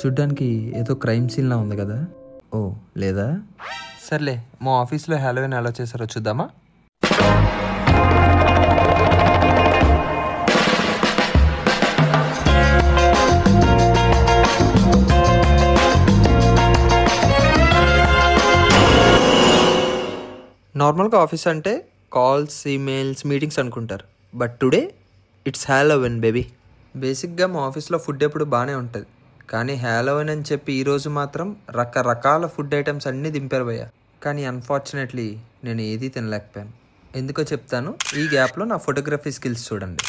చూడ్డానికి ఏదో క్రైమ్ సీన్లా ఉంది కదా. ఓ లేదా, సర్లే మా ఆఫీస్లో హ్యాలోవీన్ ఎలా చేశారో చూద్దామా. నార్మల్గా ఆఫీస్ అంటే కాల్స్, ఈమెయిల్స్, మీటింగ్స్ అనుకుంటారు. But today it's Halloween baby. బేసిక్గా మా ఆఫీస్లో ఫుడ్ ఎప్పుడు బాగానే ఉంటుంది, కానీ హ్యాలోవీన్ అని చెప్పి ఈరోజు మాత్రం రకరకాల ఫుడ్ ఐటమ్స్ అన్నీ దింపారు భయ్యా. కానీ అన్ఫార్చునేట్లీ నేను ఏదీ తినలేకపోయాను. ఎందుకో చెప్తాను, ఈ గ్యాప్లో నా ఫోటోగ్రఫీ స్కిల్స్ చూడండి.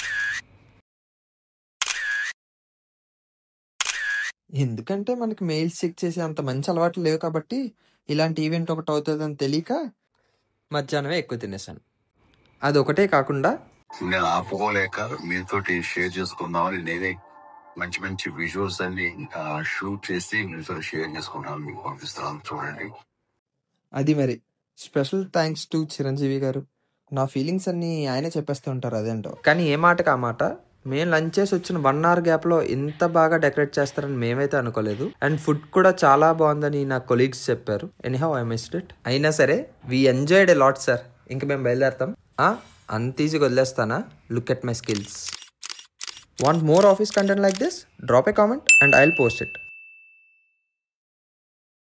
ఎందుకంటే మనకి మెయిల్స్ చెక్ చేసే అంత మంచి అలవాట్లు లేవు కాబట్టి ఇలాంటి ఈవెంట్ ఒకటి అవుతుందని తెలియక మధ్యాహ్నమే ఎక్కువ తినేసాను. అదొకటే కాకుండా నేను ఆపుకోలేక మీతోటి షేర్ చేసుకుందామని నేనే మంచి మంచి విజువల్స్ అన్ని షూట్ చేసి మీతో షేర్ చేసుకుంటాను, మీకు పంపిస్తాను చూడండి. అది మరి స్పెషల్ థ్యాంక్స్ టు చిరంజీవి గారు. నా ఫీలింగ్స్ అన్నీ ఆయనే చెప్పేస్తూ ఉంటారు అదేంటో. కానీ ఏ మాటకి ఆ మాట, మేము లంచ్ చేసి వచ్చిన 1 hour గ్యాప్లో ఇంత బాగా డెకరేట్ చేస్తారని మేమైతే అనుకోలేదు. అండ్ ఫుడ్ కూడా చాలా బాగుందని నా కొలీగ్స్ చెప్పారు. Anyhow I missed it. అయినా సరే we enjoyed a lot sir. ఇంక మేము బయలుదేరుతాం. అంత ఈజీగా వదిలేస్తానా? Look at my skills. Want more office content like this? Drop a comment and I'll post it.